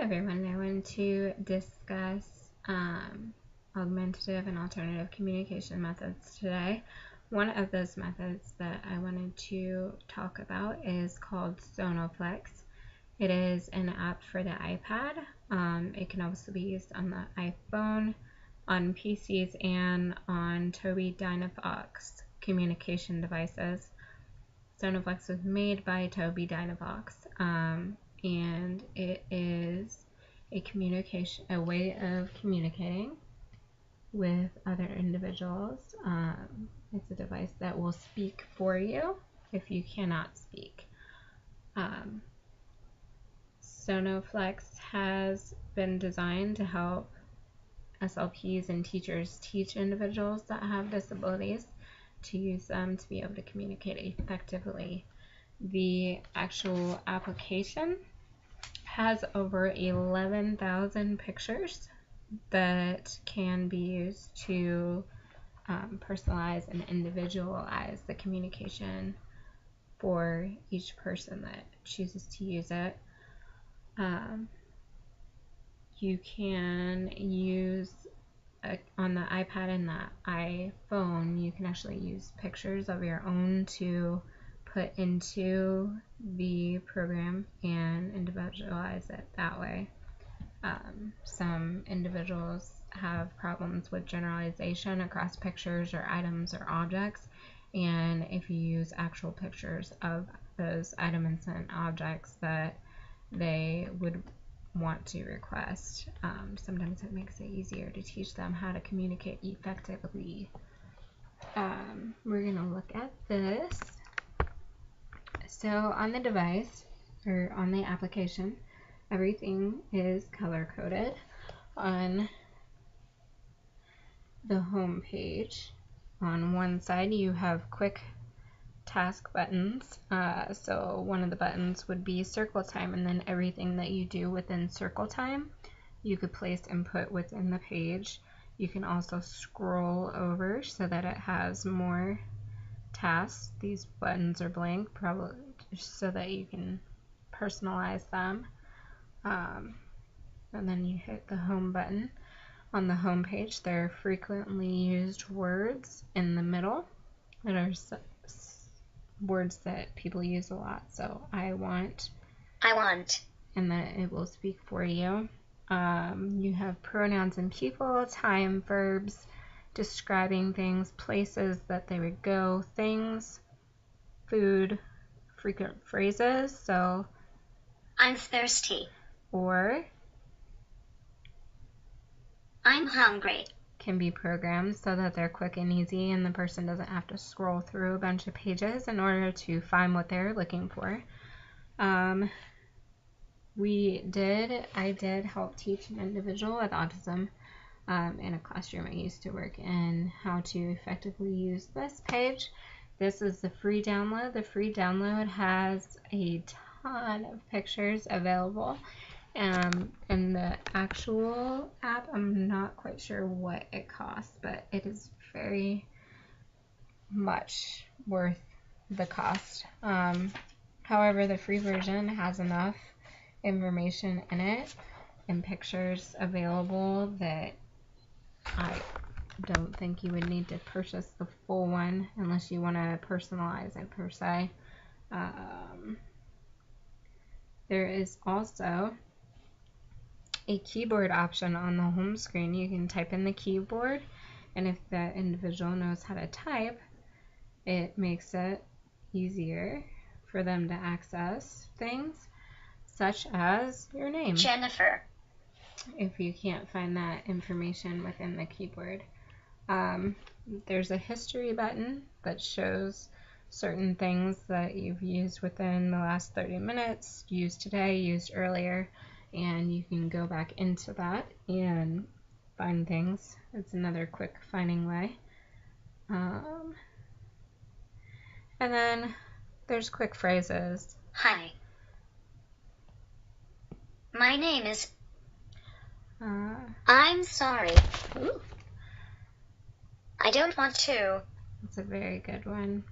everyone. I wanted to discuss augmentative and alternative communication methods today. One of those methods that I wanted to talk about is called Sono-Flex. It is an app for the iPad. It can also be used on the iPhone, on PCs, and on Tobii Dynavox communication devices. Sono-Flex was made by Tobii Dynavox, and it is a way of communicating with other individuals. It's a device that will speak for you if you cannot speak. Sono-Flex has been designed to help SLPs and teachers teach individuals that have disabilities to use them to be able to communicate effectively. The actual application has over 11,000 pictures that can be used to personalize and individualize the communication for each person that chooses to use it. You can use on the iPad and the iPhone, you can actually use pictures of your own to put into the program and individualize it that way. Some individuals have problems with generalization across pictures or items or objects, and if you use actual pictures of those items and objects that they would want to request, sometimes it makes it easier to teach them how to communicate effectively. We're going to look at this. So on the device, or on the application, everything is color-coded. On the home page, on one side you have quick task buttons. So one of the buttons would be circle time, and then everything that you do within circle time you could place input within the page. You can also scroll over so that it has more tasks. These buttons are blank, probably so that you can personalize them. And then you hit the home button. On the home page, there are frequently used words in the middle that are words that people use a lot. So I want, and then it will speak for you. You have pronouns and people, time, verbs, describing things, places that they would go, things, food, frequent phrases, so I'm thirsty, or I'm hungry, can be programmed so that they're quick and easy and the person doesn't have to scroll through a bunch of pages in order to find what they're looking for. I did help teach an individual with autism in a classroom I used to work in how to effectively use this page. This is the free download. The free download has a ton of pictures available. And the actual app, I'm not quite sure what it costs, but it is very much worth the cost. However, the free version has enough information in it and pictures available that I don't think you would need to purchase the full one unless you want to personalize it per se. There is also a keyboard option on the home screen. You can type in the keyboard, and if the individual knows how to type, it makes it easier for them to access things such as your name, Jennifer, if you can't find that information within the keyboard. There's a history button that shows certain things that you've used within the last 30 minutes, used today, used earlier, and you can go back into that and find things. It's another quick finding way. And then there's quick phrases. Hi, my name is I'm sorry. Ooh, I don't want to. that's a very good one.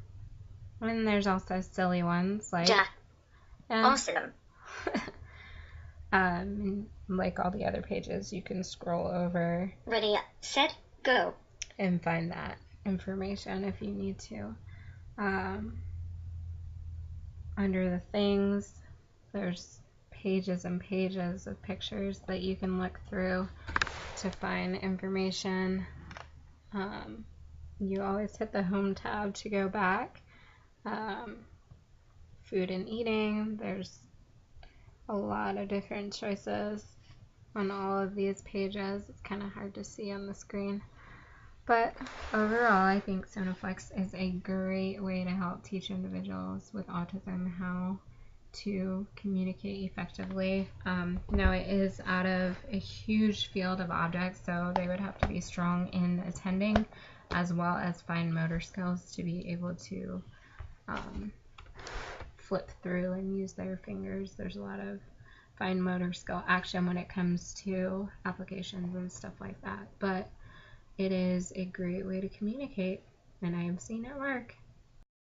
And there's also silly ones like Awesome. And like all the other pages, you can scroll over Ready, set, go. and find that information if you need to. Under the things, there's pages and pages of pictures that you can look through to find information. You always hit the home tab to go back. Food and eating, there's a lot of different choices on all of these pages. It's kind of hard to see on the screen. But overall, I think Sono-Flex is a great way to help teach individuals with autism how to communicate effectively. Now, it is out of a huge field of objects, so they would have to be strong in attending as well as fine motor skills to be able to flip through and use their fingers. There's a lot of fine motor skill action when it comes to applications and stuff like that. But it is a great way to communicate, and I am seeing it work.